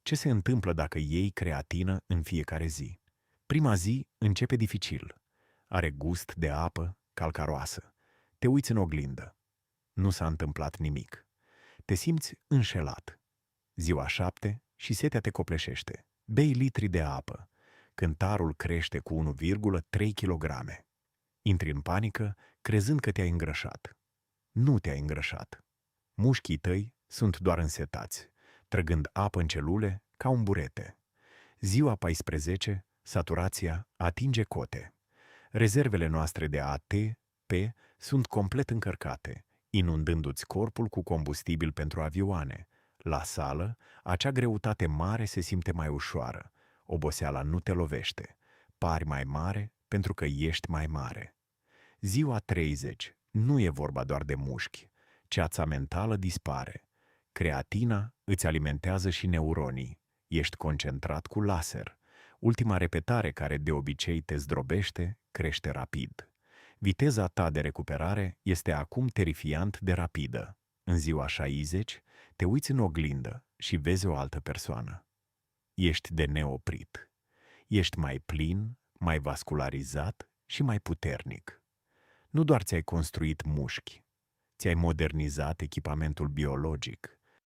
Ce se întâmplă dacă iei creatină în fiecare zi? Prima zi începe dificil. Are gust de apă calcaroasă. Te uiți în oglindă. Nu s-a întâmplat nimic. Te simți înșelat. Ziua 7 și setea te copleșește. Bei litri de apă. Cântarul crește cu 1,3 kg. Intri în panică, crezând că te-ai îngrășat. Nu te-ai îngrășat. Mușchii tăi sunt doar însetați, trăgând apă în celule ca un burete. Ziua 14, saturația atinge cote. Rezervele noastre de ATP sunt complet încărcate, inundându-ți corpul cu combustibil pentru avioane. La sală, acea greutate mare se simte mai ușoară. Oboseala nu te lovește. Pari mai mare pentru că ești mai mare. Ziua 30 nu e vorba doar de mușchi. Ceața mentală dispare. Creatina îți alimentează și neuronii. Ești concentrat cu laser. Ultima repetare care de obicei te zdrobește crește rapid. Viteza ta de recuperare este acum terifiant de rapidă. În ziua 60 te uiți în oglindă și vezi o altă persoană. Ești de neoprit. Ești mai plin, mai vascularizat și mai puternic. Nu doar ți-ai construit mușchi, ți-ai modernizat echipamentul biologic.